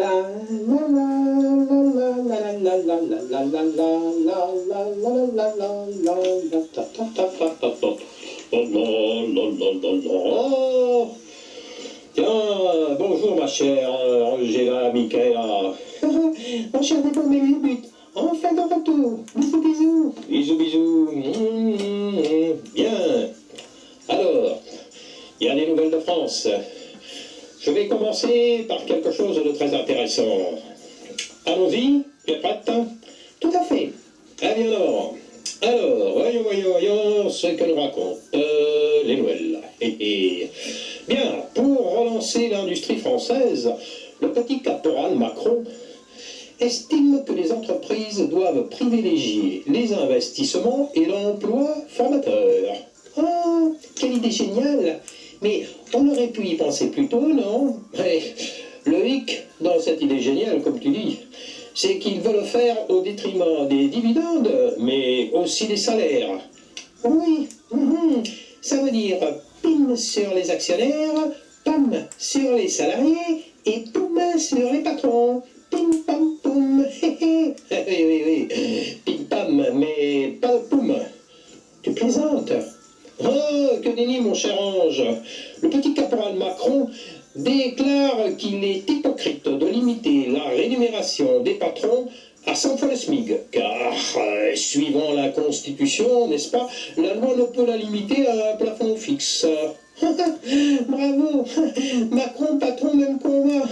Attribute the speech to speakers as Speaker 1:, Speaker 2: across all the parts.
Speaker 1: Tiens, bonjour ma chère Angela Michaela. Mon cher Dépôt, mais le but. Enfin de retour. Bisous, bisous. Bisous, bisous. Bien. Alors, il y a des nouvelles de France. Je vais commencer par quelque chose de très intéressant. Allons-y, tu es prête? Tout à fait. Ah bien alors, voyons ce que nous racontent les nouvelles. Bien, pour relancer l'industrie française, le petit caporal Macron estime que les entreprises doivent privilégier les investissements et l'emploi formateur. Ah, quelle idée géniale! Mais on aurait pu y penser plus tôt, non? Le hic dans cette idée géniale, comme tu dis, c'est qu'ils veulent le faire au détriment des dividendes, mais aussi des salaires. Oui, ça veut dire pim sur les actionnaires, pam sur les salariés et poum sur les patrons. Pim pam poum, oui, pim pam, mais pas de poum. Tu plaisantes? Oh, que nenni, mon cher ange. Le petit caporal Macron déclare qu'il est hypocrite de limiter la rémunération des patrons à 100 fois le SMIC, car, suivant la Constitution, n'est-ce pas, la loi ne peut la limiter à un plafond fixe. Bravo, Macron, patron, même combat.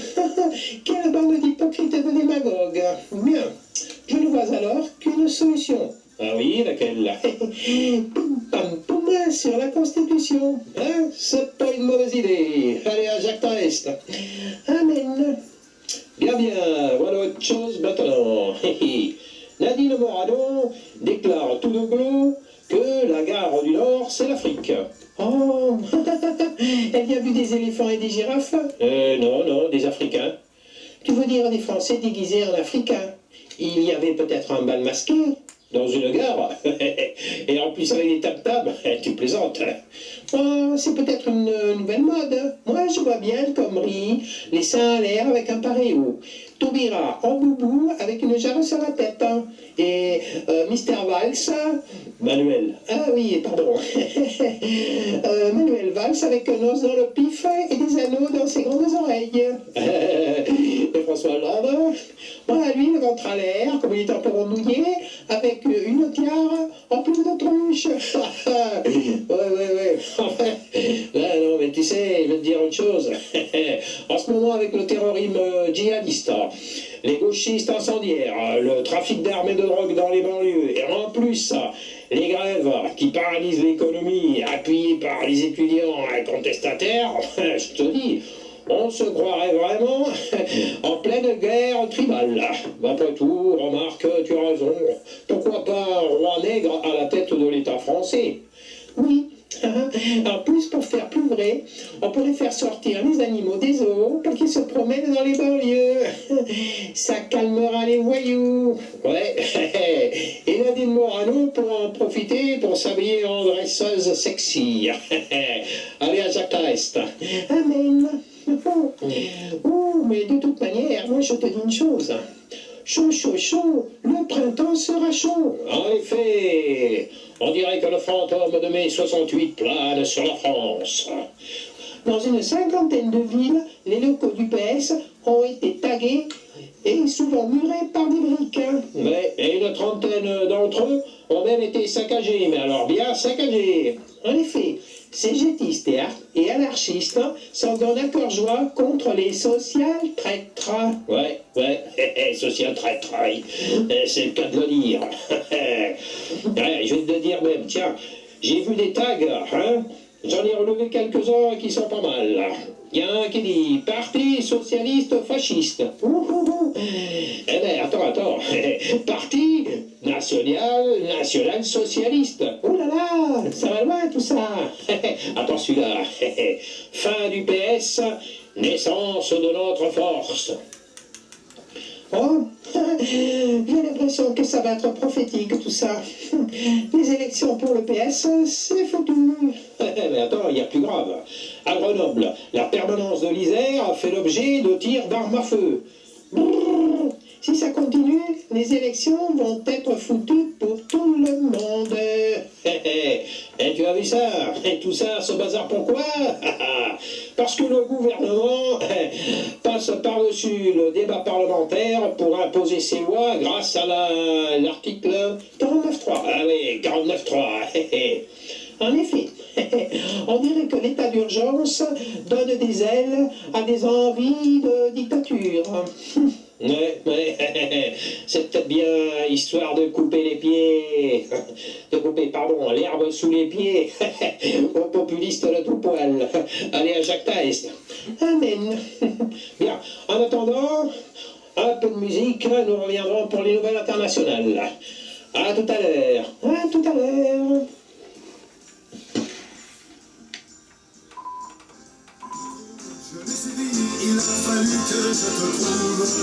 Speaker 1: Quelle bande d'hypocrites et de démagogues. Bien, je ne vois alors qu'une solution. Ah oui, laquelle? Pim pam poum sur la Constitution. Hein? C'est pas une mauvaise idée. Allez à Jacques Tarest. Amen. Bien, voilà autre chose maintenant. Nadine Morano déclare tout de go que la gare du Nord, c'est l'Afrique. Oh, elle y a vu des éléphants et des girafes? Non, des Africains. Tu veux dire des Français déguisés en Africains? Il y avait peut-être un bal masqué dans une gare, et en plus avec des tam-tams, tu plaisantes. Oh, c'est peut-être une nouvelle mode. Moi, je vois bien le Comrie, les seins à l'air avec un paréo. Taubira en boubou avec une jarre sur la tête. Et Mister Valls, Manuel. Ah oui, pardon. Manuel Valls avec un os dans le pif et des anneaux dans ses grandes oreilles. Et François Hollande, lui, le ventre à l'air, comme il est un peu mouillé, avec une tiare en plume d'autruche. Ouais. Non, mais tu sais, je vais te dire une chose. En ce moment, avec le terrorisme djihadiste, les gauchistes incendiaires, le trafic d'armes et de drogue dans les banlieues, et en plus, les grèves qui paralysent l'économie, appuyées par les étudiants contestataires, je te dis, on se croirait vraiment en pleine guerre tribale. Après tout, remarque, tu as raison. Pourquoi pas un roi nègre à la tête de l'État français? Oui. En plus, pour faire plus vrai, on pourrait faire sortir les animaux des zoos pour qu'ils se promènent dans les banlieues. Ça calmera les voyous. Ouais. Et Nadine Morano pourra en profiter pour s'habiller en dresseuse sexy. Allez à Jacques Tarest. Amen. Oh, mais de toute manière, moi je te dis une chose. Chaud, le printemps sera chaud. En effet, on dirait que le fantôme de mai 68 plane sur la France. Dans une 50aine de villes, les locaux du PS ont été tagués et souvent murés par des briques. Ouais, et une 30aine d'entre eux ont même été saccagés, mais alors bien saccagés. En effet, CGTistes et anarchistes sont en accord joie contre les social-traîtres. Ouais, social-traîtres, c'est le cas de le dire. Ouais, je vais te dire même, tiens, j'ai vu des tags, j'en ai relevé quelques-uns qui sont pas mal. Il y a un qui dit « Parti socialiste fasciste ». Eh ben, attends. Parti national socialiste. Oh là là, ça va loin tout ça. Attends celui-là. Fin du PS, naissance de notre force. Oh, j'ai l'impression que ça va être prophétique tout ça. Les élections pour le PS, c'est foutu. Mais attends, il y a plus grave. À Grenoble, la permanence de l'Isère a fait l'objet de tirs d'armes à feu. Brrr. Si ça continue, les élections vont être foutues pour tout le monde. Et tu as vu ça? Et tout ça, ce bazar, pourquoi? Parce que le gouvernement passe par-dessus le débat parlementaire pour imposer ses lois grâce à l'article 49.3. Ah oui, 49.3. En effet, on dirait que l'état d'urgence donne des ailes à des envies de dictature. Ouais, c'est peut-être bien histoire de couper les pieds, de couper, pardon, l'herbe sous les pieds aux populistes de tout poil. Allez à Jacques Taest. Amen. Bien, en attendant, un peu de musique, nous reviendrons pour les nouvelles internationales. À tout à l'heure. À tout à l'heure.
Speaker 2: Il a fallu que je te trouve.